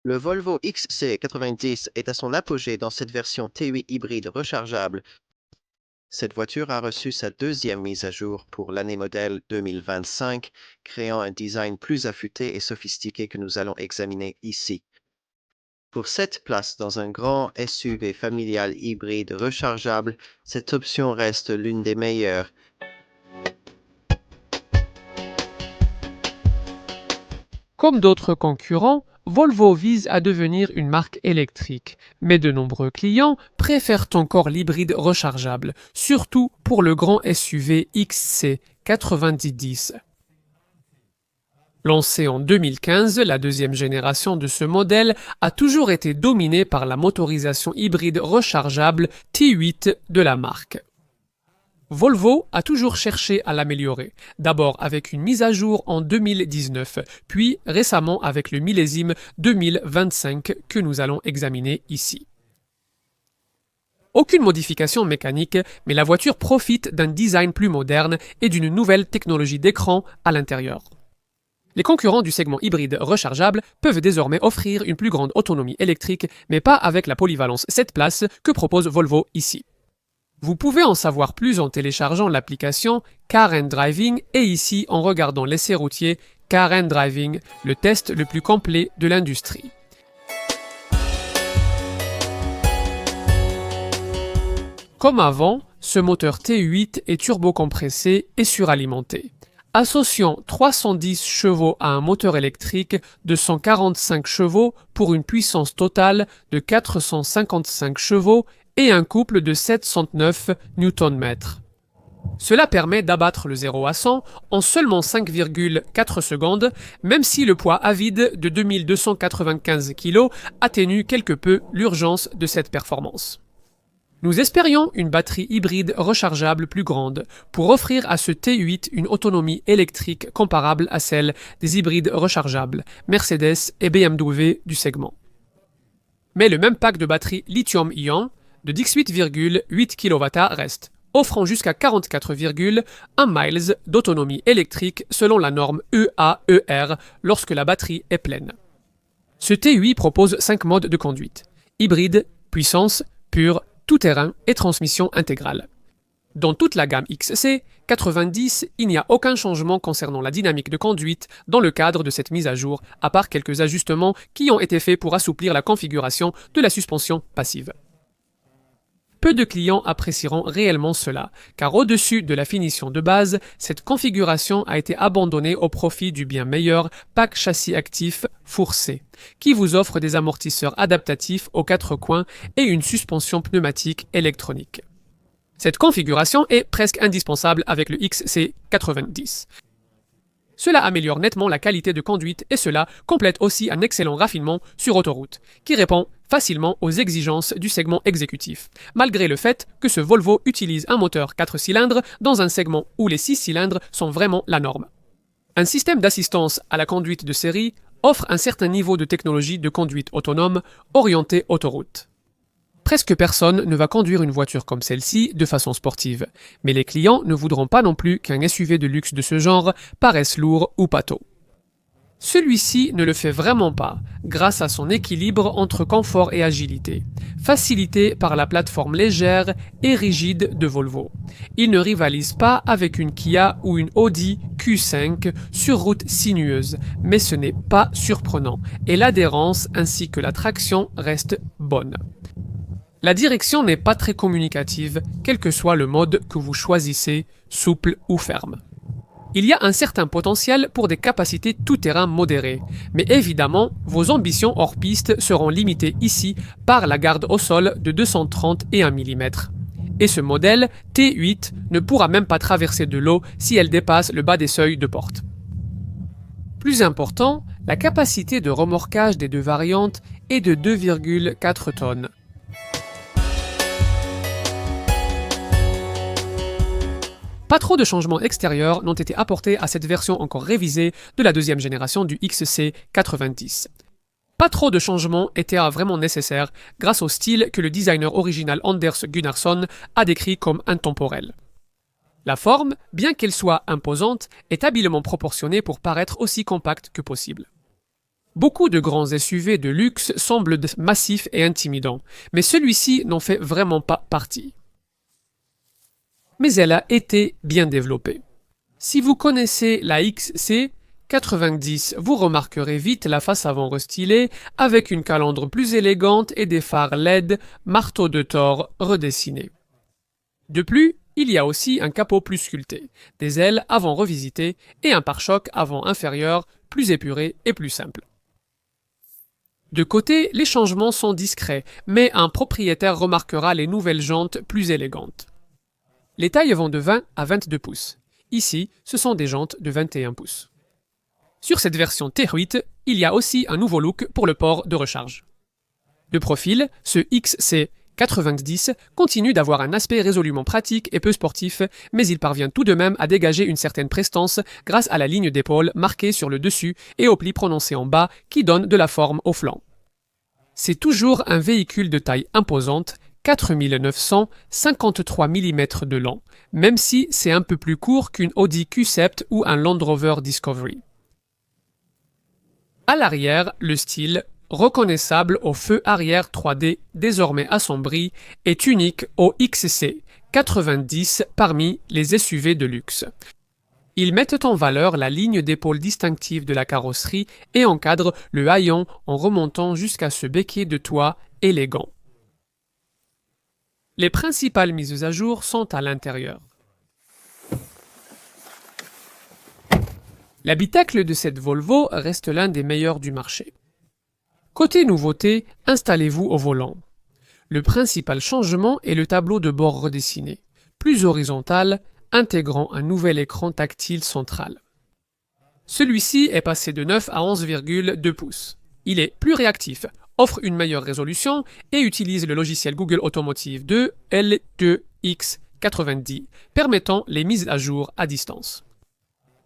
Le Volvo XC90 est à son apogée dans cette version T8 hybride rechargeable. Cette voiture a reçu sa deuxième mise à jour pour l'année modèle 2025, créant un design plus affûté et sophistiqué que nous allons examiner ici. Pour 7 places dans un grand SUV familial hybride rechargeable, cette option reste l'une des meilleures. Comme d'autres concurrents, Volvo vise à devenir une marque électrique, mais de nombreux clients préfèrent encore l'hybride rechargeable, surtout pour le grand SUV XC90. Lancé en 2015, la deuxième génération de ce modèle a toujours été dominée par la motorisation hybride rechargeable T8 de la marque. Volvo a toujours cherché à l'améliorer, d'abord avec une mise à jour en 2019, puis récemment avec le millésime 2025 que nous allons examiner ici. Aucune modification mécanique, mais la voiture profite d'un design plus moderne et d'une nouvelle technologie d'écran à l'intérieur. Les concurrents du segment hybride rechargeable peuvent désormais offrir une plus grande autonomie électrique, mais pas avec la polyvalence 7 places que propose Volvo ici. Vous pouvez en savoir plus en téléchargeant l'application Car and Driving et ici en regardant l'essai routier Car and Driving, le test le plus complet de l'industrie. Comme avant, ce moteur T8 est turbocompressé et suralimenté. Associant 310 chevaux à un moteur électrique de 145 chevaux pour une puissance totale de 455 chevaux et un couple de 709 Nm. Cela permet d'abattre le 0 à 100 en seulement 5,4 secondes, même si le poids à vide de 2295 kg atténue quelque peu l'urgence de cette performance. Nous espérions une batterie hybride rechargeable plus grande pour offrir à ce T8 une autonomie électrique comparable à celle des hybrides rechargeables Mercedes et BMW du segment. Mais le même pack de batterie lithium-ion de 18,8 kWh reste, offrant jusqu'à 44,1 miles d'autonomie électrique selon la norme EAER lorsque la batterie est pleine. Ce T8 propose 5 modes de conduite: hybride, puissance, pure, tout-terrain et transmission intégrale. Dans toute la gamme XC90, il n'y a aucun changement concernant la dynamique de conduite dans le cadre de cette mise à jour, à part quelques ajustements qui ont été faits pour assouplir la configuration de la suspension passive. Peu de clients apprécieront réellement cela, car au-dessus de la finition de base, cette configuration a été abandonnée au profit du bien meilleur pack châssis actif fourcé, qui vous offre des amortisseurs adaptatifs aux 4 coins et une suspension pneumatique électronique. Cette configuration est presque indispensable avec le XC90. Cela améliore nettement la qualité de conduite et cela complète aussi un excellent raffinement sur autoroute, qui répond facilement aux exigences du segment exécutif, malgré le fait que ce Volvo utilise un moteur 4 cylindres dans un segment où les 6 cylindres sont vraiment la norme. Un système d'assistance à la conduite de série offre un certain niveau de technologie de conduite autonome orientée autoroute. Presque personne ne va conduire une voiture comme celle-ci de façon sportive, mais les clients ne voudront pas non plus qu'un SUV de luxe de ce genre paraisse lourd ou pâteau. Celui-ci ne le fait vraiment pas, grâce à son équilibre entre confort et agilité, facilité par la plateforme légère et rigide de Volvo. Il ne rivalise pas avec une Kia ou une Audi Q5 sur route sinueuse, mais ce n'est pas surprenant, et l'adhérence ainsi que la traction restent bonnes. La direction n'est pas très communicative, quel que soit le mode que vous choisissez, souple ou ferme. Il y a un certain potentiel pour des capacités tout-terrain modérées, mais évidemment, vos ambitions hors piste seront limitées ici par la garde au sol de 231 mm. Et ce modèle, T8, ne pourra même pas traverser de l'eau si elle dépasse le bas des seuils de porte. Plus important, la capacité de remorquage des deux variantes est de 2,4 tonnes. Pas trop de changements extérieurs n'ont été apportés à cette version encore révisée de la deuxième génération du XC90. Pas trop de changements étaient vraiment nécessaires grâce au style que le designer original Anders Gunnarsson a décrit comme intemporel. La forme, bien qu'elle soit imposante, est habilement proportionnée pour paraître aussi compacte que possible. Beaucoup de grands SUV de luxe semblent massifs et intimidants, mais celui-ci n'en fait vraiment pas partie. Mais elle a été bien développée. Si vous connaissez la XC90, vous remarquerez vite la face avant restylée avec une calandre plus élégante et des phares LED marteau de Thor redessinés. De plus, il y a aussi un capot plus sculpté, des ailes avant revisitées et un pare-choc avant inférieur plus épuré et plus simple. De côté, les changements sont discrets, mais un propriétaire remarquera les nouvelles jantes plus élégantes. Les tailles vont de 20 à 22 pouces. Ici, ce sont des jantes de 21 pouces. Sur cette version T8, il y a aussi un nouveau look pour le port de recharge. De profil, ce XC90 continue d'avoir un aspect résolument pratique et peu sportif, mais il parvient tout de même à dégager une certaine prestance grâce à la ligne d'épaule marquée sur le dessus et au pli prononcé en bas qui donne de la forme au flanc. C'est toujours un véhicule de taille imposante, 4953 mm de long, même si c'est un peu plus court qu'une Audi Q7 ou un Land Rover Discovery. À l'arrière, le style, reconnaissable au feu arrière 3D désormais assombri, est unique au XC90 parmi les SUV de luxe. Ils mettent en valeur la ligne d'épaule distinctive de la carrosserie et encadrent le haillon en remontant jusqu'à ce béquet de toit élégant. Les principales mises à jour sont à l'intérieur. L'habitacle de cette Volvo reste l'un des meilleurs du marché. Côté nouveauté, installez-vous au volant. Le principal changement est le tableau de bord redessiné, plus horizontal, intégrant un nouvel écran tactile central. Celui-ci est passé de 9 à 11,2 pouces. Il est plus réactif, offre une meilleure résolution et utilise le logiciel Google Automotive de L2X90, permettant les mises à jour à distance.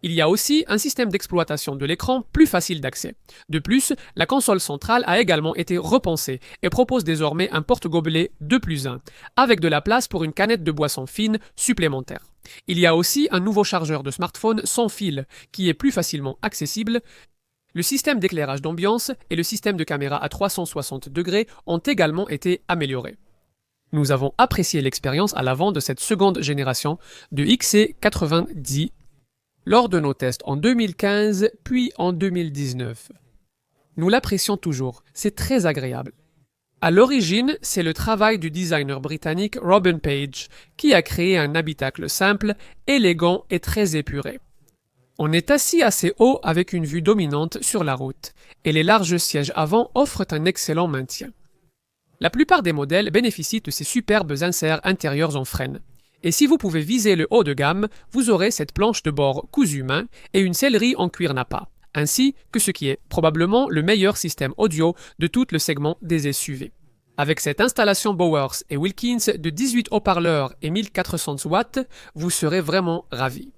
Il y a aussi un système d'exploitation de l'écran plus facile d'accès. De plus, la console centrale a également été repensée et propose désormais un porte-gobelet 2+1, avec de la place pour une canette de boisson fine supplémentaire. Il y a aussi un nouveau chargeur de smartphone sans fil, qui est plus facilement accessible. Le système d'éclairage d'ambiance et le système de caméra à 360 degrés ont également été améliorés. Nous avons apprécié l'expérience à l'avant de cette seconde génération de XC90 lors de nos tests en 2015 puis en 2019. Nous l'apprécions toujours, c'est très agréable. À l'origine, c'est le travail du designer britannique Robin Page qui a créé un habitacle simple, élégant et très épuré. On est assis assez haut avec une vue dominante sur la route, et les larges sièges avant offrent un excellent maintien. La plupart des modèles bénéficient de ces superbes inserts intérieurs en frêne. Et si vous pouvez viser le haut de gamme, vous aurez cette planche de bord cousu main et une sellerie en cuir nappa, ainsi que ce qui est probablement le meilleur système audio de tout le segment des SUV. Avec cette installation Bowers et Wilkins de 18 haut-parleurs et 1400 watts, vous serez vraiment ravis.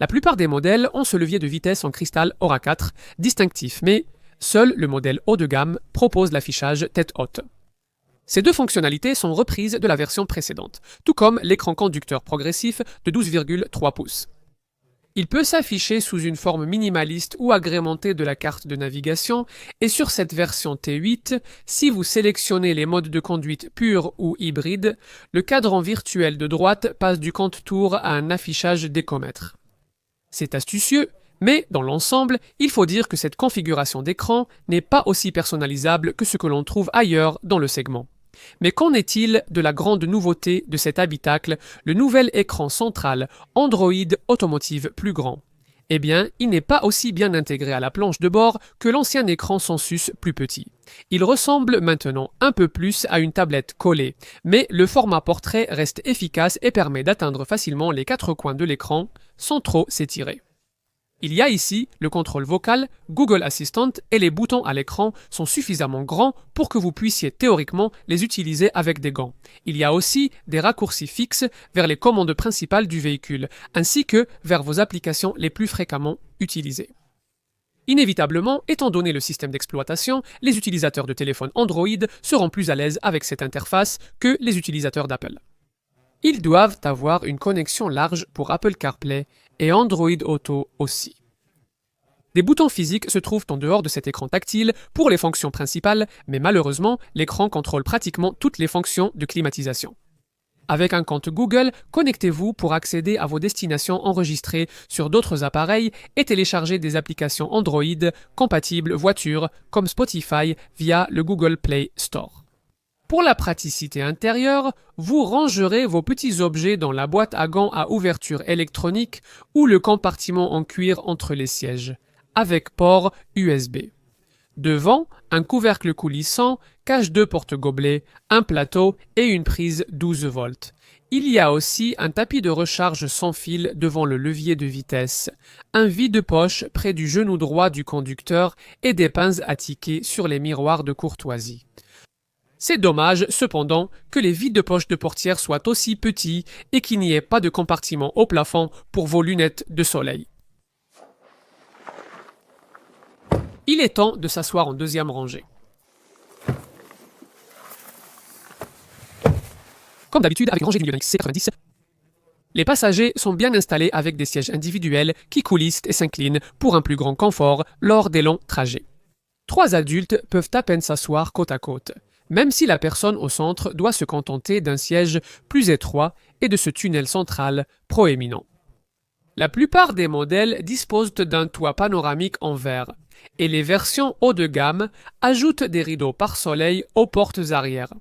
La plupart des modèles ont ce levier de vitesse en cristal Aura 4, distinctif, mais seul le modèle haut de gamme propose l'affichage tête haute. Ces deux fonctionnalités sont reprises de la version précédente, tout comme l'écran conducteur progressif de 12,3 pouces. Il peut s'afficher sous une forme minimaliste ou agrémenté de la carte de navigation, et sur cette version T8, si vous sélectionnez les modes de conduite pur ou hybride, le cadran virtuel de droite passe du compte-tours à un affichage d'écomètre. C'est astucieux, mais dans l'ensemble, il faut dire que cette configuration d'écran n'est pas aussi personnalisable que ce que l'on trouve ailleurs dans le segment. Mais qu'en est-il de la grande nouveauté de cet habitacle, le nouvel écran central Android Automotive plus grand? Eh bien, il n'est pas aussi bien intégré à la planche de bord que l'ancien écran Sensus plus petit. Il ressemble maintenant un peu plus à une tablette collée, mais le format portrait reste efficace et permet d'atteindre facilement les quatre coins de l'écran sans trop s'étirer. Il y a ici le contrôle vocal, Google Assistant et les boutons à l'écran sont suffisamment grands pour que vous puissiez théoriquement les utiliser avec des gants. Il y a aussi des raccourcis fixes vers les commandes principales du véhicule, ainsi que vers vos applications les plus fréquemment utilisées. Inévitablement, étant donné le système d'exploitation, les utilisateurs de téléphones Android seront plus à l'aise avec cette interface que les utilisateurs d'Apple. Ils doivent avoir une connexion large pour Apple CarPlay et Android Auto aussi. Des boutons physiques se trouvent en dehors de cet écran tactile pour les fonctions principales, mais malheureusement, l'écran contrôle pratiquement toutes les fonctions de climatisation. Avec un compte Google, connectez-vous pour accéder à vos destinations enregistrées sur d'autres appareils et télécharger des applications Android compatibles voiture comme Spotify via le Google Play Store. Pour la praticité intérieure, vous rangerez vos petits objets dans la boîte à gants à ouverture électronique ou le compartiment en cuir entre les sièges, avec port USB. Devant, un couvercle coulissant cache 2 porte-gobelets, un plateau et une prise 12 volts. Il y a aussi un tapis de recharge sans fil devant le levier de vitesse, un vide-poche près du genou droit du conducteur et des pinces à tickets sur les miroirs de courtoisie. C'est dommage, cependant, que les vides-poches de portière soient aussi petits et qu'il n'y ait pas de compartiment au plafond pour vos lunettes de soleil. Il est temps de s'asseoir en deuxième rangée. Comme d'habitude avec rangée Linux C90, les passagers sont bien installés avec des sièges individuels qui coulissent et s'inclinent pour un plus grand confort lors des longs trajets. 3 adultes peuvent à peine s'asseoir côte à côte, même si la personne au centre doit se contenter d'un siège plus étroit et de ce tunnel central proéminent. La plupart des modèles disposent d'un toit panoramique en verre, et les versions haut de gamme ajoutent des rideaux pare-soleil aux portes arrière.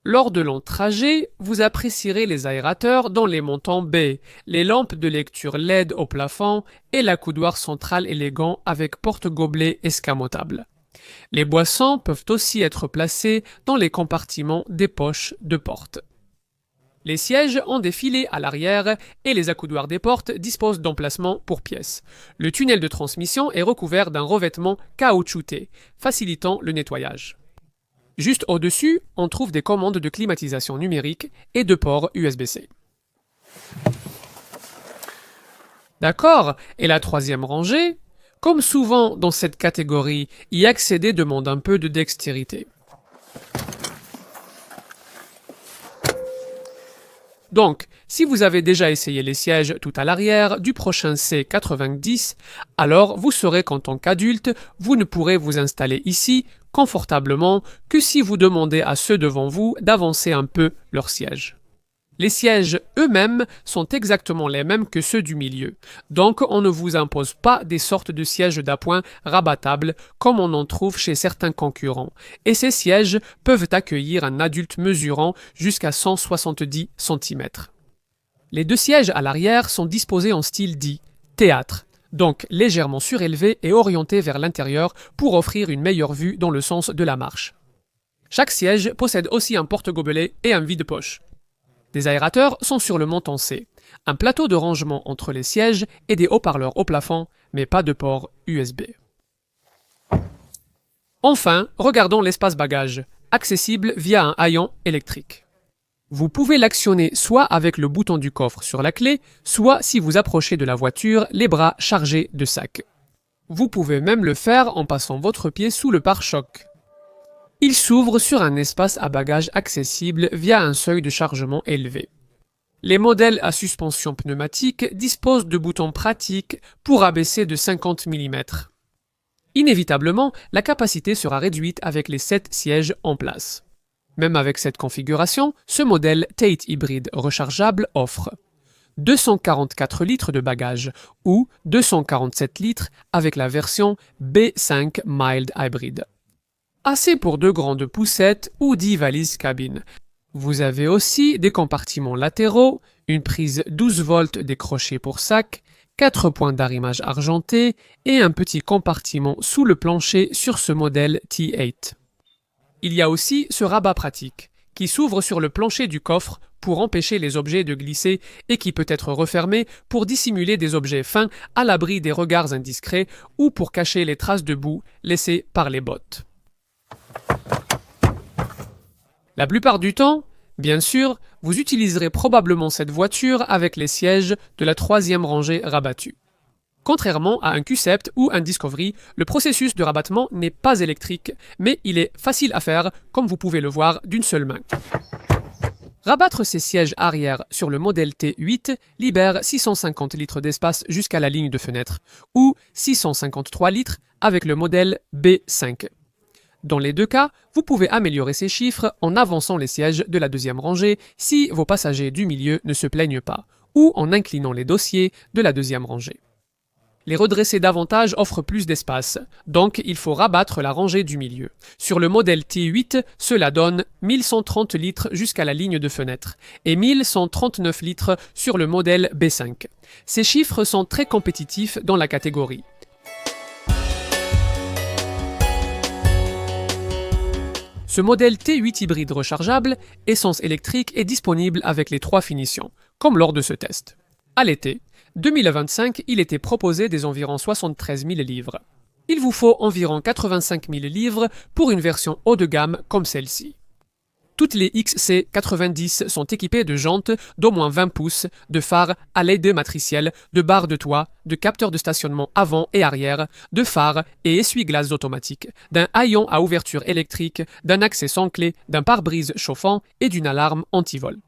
Lors de longs trajets, vous apprécierez les aérateurs dans les montants B, les lampes de lecture LED au plafond et l'accoudoir central élégant avec porte-gobelet escamotable. Les boissons peuvent aussi être placées dans les compartiments des poches de porte. Les sièges ont des filets à l'arrière et les accoudoirs des portes disposent d'emplacements pour pièces. Le tunnel de transmission est recouvert d'un revêtement caoutchouté, facilitant le nettoyage. Juste au-dessus, on trouve des commandes de climatisation numérique et de ports USB-C. D'accord, et la troisième rangée? Comme souvent dans cette catégorie, y accéder demande un peu de dextérité. Donc, si vous avez déjà essayé les sièges tout à l'arrière du prochain C90, alors vous saurez qu'en tant qu'adulte, vous ne pourrez vous installer ici confortablement que si vous demandez à ceux devant vous d'avancer un peu leur siège. Les sièges eux-mêmes sont exactement les mêmes que ceux du milieu, donc on ne vous impose pas des sortes de sièges d'appoint rabattables comme on en trouve chez certains concurrents, et ces sièges peuvent accueillir un adulte mesurant jusqu'à 170 cm. Les 2 sièges à l'arrière sont disposés en style dit théâtre, donc légèrement surélevés et orientés vers l'intérieur pour offrir une meilleure vue dans le sens de la marche. Chaque siège possède aussi un porte-gobelet et un vide-poche. Des aérateurs sont sur le montant C, un plateau de rangement entre les sièges et des haut-parleurs au plafond, mais pas de port USB. Enfin, regardons l'espace bagage, accessible via un haillon électrique. Vous pouvez l'actionner soit avec le bouton du coffre sur la clé, soit si vous approchez de la voiture les bras chargés de sacs. Vous pouvez même le faire en passant votre pied sous le pare-choc. Il s'ouvre sur un espace à bagages accessible via un seuil de chargement élevé. Les modèles à suspension pneumatique disposent de boutons pratiques pour abaisser de 50 mm. Inévitablement, la capacité sera réduite avec les 7 sièges en place. Même avec cette configuration, ce modèle Tate hybride rechargeable offre 244 litres de bagages ou 247 litres avec la version B5 Mild Hybrid. Assez pour 2 grandes poussettes ou 10 valises cabine. Vous avez aussi des compartiments latéraux, une prise 12 volts décrochée pour sac, 4 points d'arrimage argentés et un petit compartiment sous le plancher sur ce modèle T8. Il y a aussi ce rabat pratique, qui s'ouvre sur le plancher du coffre pour empêcher les objets de glisser et qui peut être refermé pour dissimuler des objets fins à l'abri des regards indiscrets ou pour cacher les traces de boue laissées par les bottes. La plupart du temps, bien sûr, vous utiliserez probablement cette voiture avec les sièges de la 3e rangée rabattue. Contrairement à un Q-Sept ou un Discovery, le processus de rabattement n'est pas électrique, mais il est facile à faire, comme vous pouvez le voir d'une seule main. Rabattre ces sièges arrière sur le modèle T8 libère 650 litres d'espace jusqu'à la ligne de fenêtre, ou 653 litres avec le modèle B5. Dans les deux cas, vous pouvez améliorer ces chiffres en avançant les sièges de la deuxième rangée si vos passagers du milieu ne se plaignent pas, ou en inclinant les dossiers de la deuxième rangée. Les redresser davantage offrent plus d'espace, donc il faut rabattre la rangée du milieu. Sur le modèle T8, cela donne 1130 litres jusqu'à la ligne de fenêtre et 1139 litres sur le modèle B5. Ces chiffres sont très compétitifs dans la catégorie. Ce modèle T8 hybride rechargeable, essence électrique, est disponible avec les trois finitions, comme lors de ce test. À l'été 2025, il était proposé des environ 73 000 livres. Il vous faut environ 85 000 livres pour une version haut de gamme comme celle-ci. Toutes les XC90 sont équipées de jantes d'au moins 20 pouces, de phares à LED matriciel, de barres de toit, de capteurs de stationnement avant et arrière, de phares et essuie-glaces automatiques, d'un haillon à ouverture électrique, d'un accès sans clé, d'un pare-brise chauffant et d'une alarme anti-vol.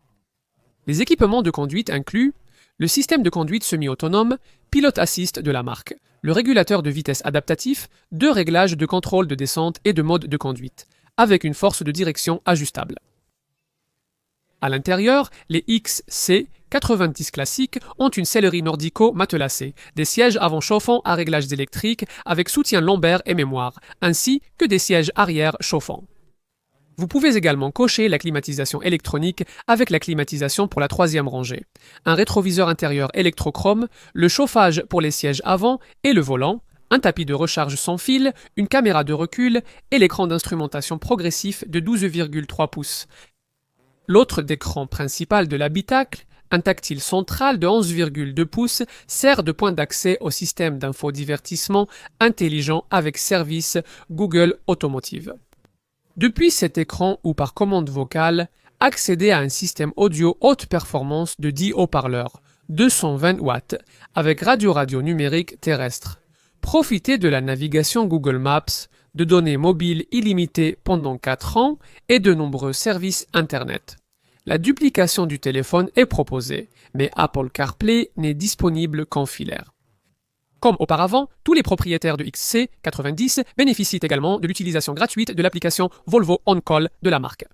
Les équipements de conduite incluent le système de conduite semi-autonome, Pilot Assist de la marque, le régulateur de vitesse adaptatif, deux réglages de contrôle de descente et de mode de conduite, avec une force de direction ajustable. À l'intérieur, les XC90 classiques ont une sellerie Nordico matelassée, des sièges avant chauffants à réglages électriques avec soutien lombaire et mémoire, ainsi que des sièges arrière chauffants. Vous pouvez également cocher la climatisation électronique avec la climatisation pour la troisième rangée, un rétroviseur intérieur électrochrome, le chauffage pour les sièges avant et le volant, un tapis de recharge sans fil, une caméra de recul et l'écran d'instrumentation progressif de 12,3 pouces. L'autre d'écran principal de l'habitacle, un tactile central de 11,2 pouces, sert de point d'accès au système d'infodivertissement intelligent avec service Google Automotive. Depuis cet écran ou par commande vocale, accédez à un système audio haute performance de 10 haut-parleurs, 220 watts, avec radio numérique terrestre. Profitez de la navigation Google Maps, de données mobiles illimitées pendant 4 ans et de nombreux services Internet. La duplication du téléphone est proposée, mais Apple CarPlay n'est disponible qu'en filaire. Comme auparavant, tous les propriétaires de XC90 bénéficient également de l'utilisation gratuite de l'application Volvo On Call de la marque.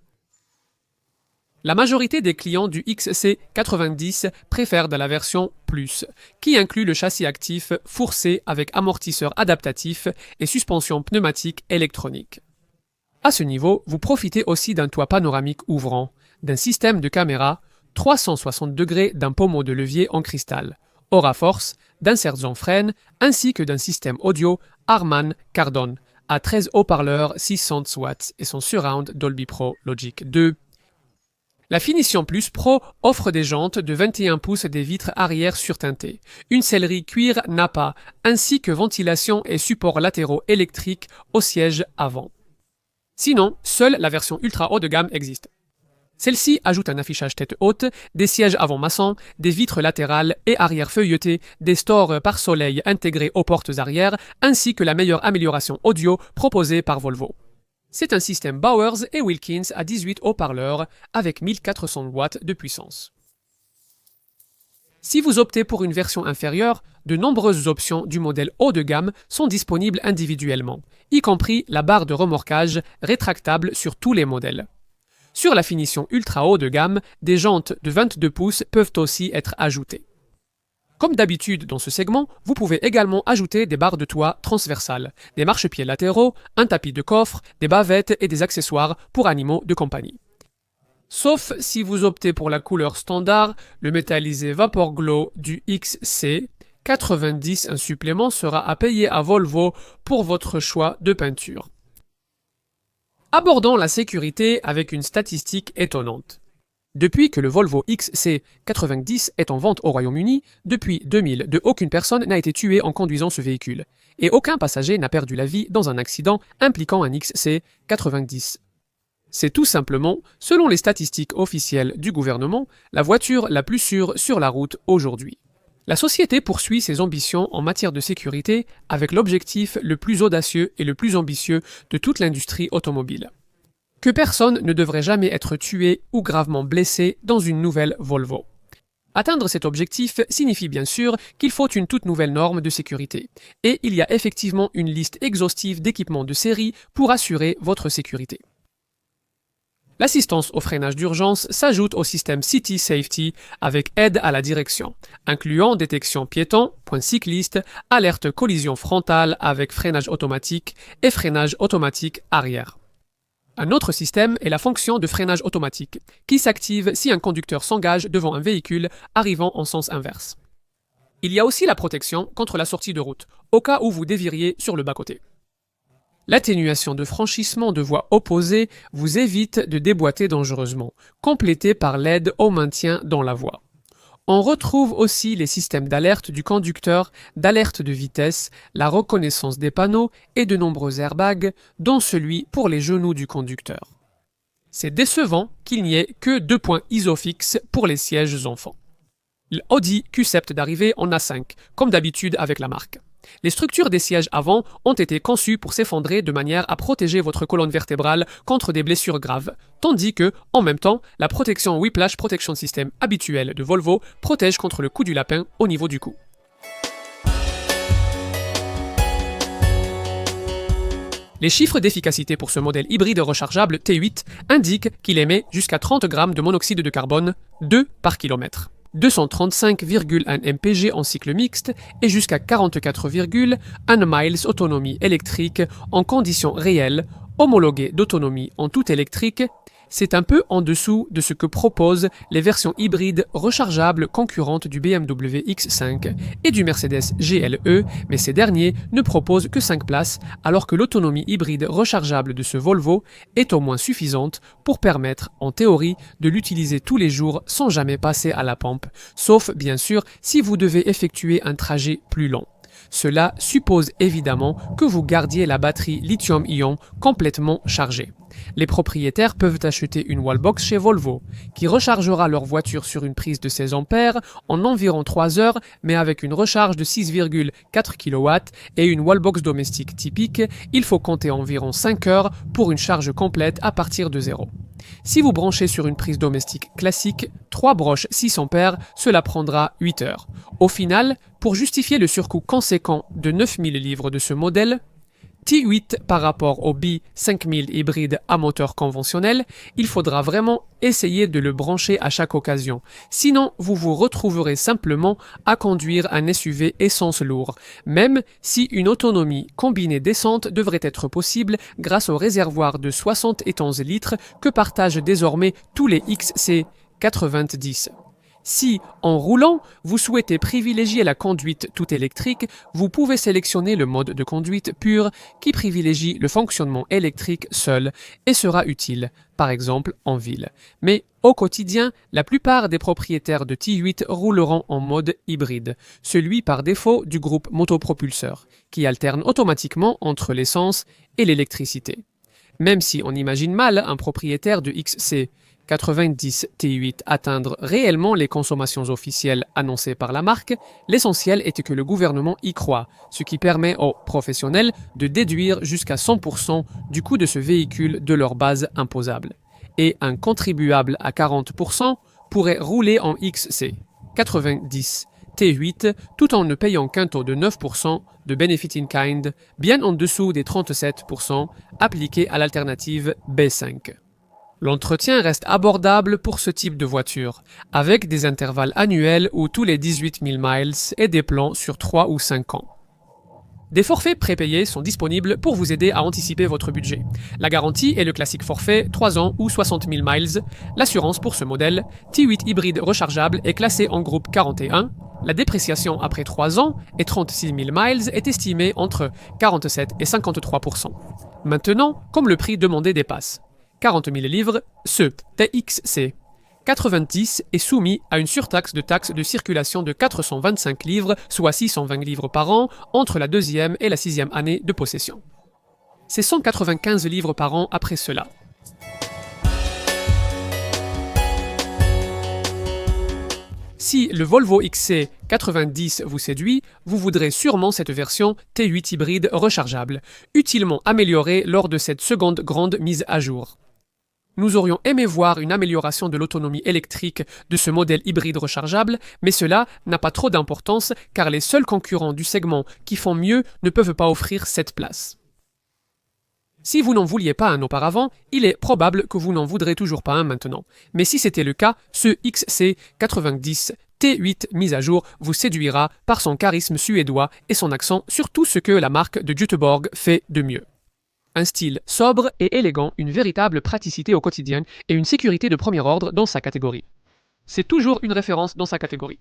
La majorité des clients du XC90 préfèrent la version Plus, qui inclut le châssis actif fourcé avec amortisseur adaptatif et suspension pneumatique électronique. À ce niveau, vous profitez aussi d'un toit panoramique ouvrant, d'un système de caméra 360 degrés d'un pommeau de levier en cristal, Aura Force, d'inserts en freine, ainsi que d'un système audio Harman Kardon à 13 haut-parleurs 600 watts et son surround Dolby Pro Logic 2. La finition Plus Pro offre des jantes de 21 pouces et des vitres arrière surteintées, une sellerie cuir Nappa, ainsi que ventilation et supports latéraux électriques au siège avant. Sinon, seule la version ultra haut de gamme existe. Celle-ci ajoute un affichage tête haute, des sièges avant maçons, des vitres latérales et arrière feuilletées, des stores pare-soleil intégrés aux portes arrière, ainsi que la meilleure amélioration audio proposée par Volvo. C'est un système Bowers et Wilkins à 18 haut-parleurs avec 1400 watts de puissance. Si vous optez pour une version inférieure, de nombreuses options du modèle haut de gamme sont disponibles individuellement, y compris la barre de remorquage rétractable sur tous les modèles. Sur la finition ultra haut de gamme, des jantes de 22 pouces peuvent aussi être ajoutées. Comme d'habitude dans ce segment, vous pouvez également ajouter des barres de toit transversales, des marchepieds latéraux, un tapis de coffre, des bavettes et des accessoires pour animaux de compagnie. Sauf si vous optez pour la couleur standard, le métallisé Vapor Glow du XC90, un supplément sera à payer à Volvo pour votre choix de peinture. Abordons la sécurité avec une statistique étonnante. Depuis que le Volvo XC90 est en vente au Royaume-Uni, depuis 2000, aucune personne n'a été tuée en conduisant ce véhicule, et aucun passager n'a perdu la vie dans un accident impliquant un XC90. C'est tout simplement, selon les statistiques officielles du gouvernement, la voiture la plus sûre sur la route aujourd'hui. La société poursuit ses ambitions en matière de sécurité avec l'objectif le plus audacieux et le plus ambitieux de toute l'industrie automobile. que personne ne devrait jamais être tué ou gravement blessé dans une nouvelle Volvo. Atteindre cet objectif signifie bien sûr qu'il faut une toute nouvelle norme de sécurité. Et il y a effectivement une liste exhaustive d'équipements de série pour assurer votre sécurité. L'assistance au freinage d'urgence s'ajoute au système City Safety avec aide à la direction, incluant détection piéton, point cycliste, alerte collision frontale avec freinage automatique et freinage automatique arrière. Un autre système est la fonction de freinage automatique, qui s'active si un conducteur s'engage devant un véhicule arrivant en sens inverse. Il y a aussi la protection contre la sortie de route, au cas où vous déviriez sur le bas-côté. L'atténuation de franchissement de voies opposées vous évite de déboîter dangereusement, complétée par l'aide au maintien dans la voie. On retrouve aussi les systèmes d'alerte du conducteur, d'alerte de vitesse, la reconnaissance des panneaux et de nombreux airbags, dont celui pour les genoux du conducteur. C'est décevant qu'il n'y ait que 2 points isofixes pour les sièges enfants. L'Audi Q7 d'arriver en A5, comme d'habitude avec la marque. Les structures des sièges avant ont été conçues pour s'effondrer de manière à protéger votre colonne vertébrale contre des blessures graves, tandis que, en même temps, la protection Whiplash Protection System habituelle de Volvo protège contre le coup du lapin au niveau du cou. Les chiffres d'efficacité pour ce modèle hybride rechargeable T8 indiquent qu'il émet jusqu'à 30 grammes de monoxyde de carbone, 2 par kilomètre. 235,1 mpg en cycle mixte et jusqu'à 44,1 miles autonomie électrique en conditions réelles, homologuées d'autonomie en tout électrique. C'est un peu en dessous de ce que proposent les versions hybrides rechargeables concurrentes du BMW X5 et du Mercedes GLE, mais ces derniers ne proposent que 5 places, alors que l'autonomie hybride rechargeable de ce Volvo est au moins suffisante pour permettre, en théorie, de l'utiliser tous les jours sans jamais passer à la pompe, sauf bien sûr si vous devez effectuer un trajet plus long. Cela suppose évidemment que vous gardiez la batterie lithium-ion complètement chargée. Les propriétaires peuvent acheter une wallbox chez Volvo, qui rechargera leur voiture sur une prise de 16 A en environ 3 heures, mais avec une recharge de 6,4 kW et une wallbox domestique typique, il faut compter environ 5 heures pour une charge complète à partir de 0. Si vous branchez sur une prise domestique classique, 3 broches 6 A, cela prendra 8 heures. Au final, pour justifier le surcoût conséquent de 9000 livres de ce modèle, T8 par rapport au B5000 hybride à moteur conventionnel, il faudra vraiment essayer de le brancher à chaque occasion. Sinon, vous vous retrouverez simplement à conduire un SUV essence lourd, même si une autonomie combinée descente devrait être possible grâce au réservoir de 71 litres que partagent désormais tous les XC90. Si, en roulant, vous souhaitez privilégier la conduite tout électrique, vous pouvez sélectionner le mode de conduite pur qui privilégie le fonctionnement électrique seul et sera utile, par exemple en ville. Mais au quotidien, la plupart des propriétaires de T8 rouleront en mode hybride, celui par défaut du groupe motopropulseur, qui alterne automatiquement entre l'essence et l'électricité. Même si on imagine mal un propriétaire de XC90 T8 atteindre réellement les consommations officielles annoncées par la marque, l'essentiel est que le gouvernement y croit, ce qui permet aux professionnels de déduire jusqu'à 100% du coût de ce véhicule de leur base imposable. Et un contribuable à 40% pourrait rouler en XC90 T8 tout en ne payant qu'un taux de 9% de benefit in kind, bien en dessous des 37% appliqués à l'alternative B5. L'entretien reste abordable pour ce type de voiture, avec des intervalles annuels ou tous les 18 000 miles et des plans sur 3 ou 5 ans. Des forfaits prépayés sont disponibles pour vous aider à anticiper votre budget. La garantie est le classique forfait 3 ans ou 60 000 miles. L'assurance pour ce modèle, T8 hybride rechargeable, est classée en groupe 41. La dépréciation après 3 ans et 36 000 miles est estimée entre 47 et 53%. Maintenant, comme le prix demandé dépasse 40 000 livres, ce TXC90 est soumis à une surtaxe de taxe de circulation de 425 livres, soit 620 livres par an, entre la 2e et la 6e année de possession. C'est 195 livres par an après cela. Si le Volvo XC90 vous séduit, vous voudrez sûrement cette version T8 hybride rechargeable, utilement améliorée lors de cette seconde grande mise à jour. Nous aurions aimé voir une amélioration de l'autonomie électrique de ce modèle hybride rechargeable, mais cela n'a pas trop d'importance car les seuls concurrents du segment qui font mieux ne peuvent pas offrir cette place. Si vous n'en vouliez pas un auparavant, il est probable que vous n'en voudrez toujours pas un maintenant. Mais si c'était le cas, ce XC90 T8 mis à jour vous séduira par son charisme suédois et son accent sur tout ce que la marque de Göteborg fait de mieux. Un style sobre et élégant, une véritable praticité au quotidien et une sécurité de premier ordre dans sa catégorie. C'est toujours une référence dans sa catégorie.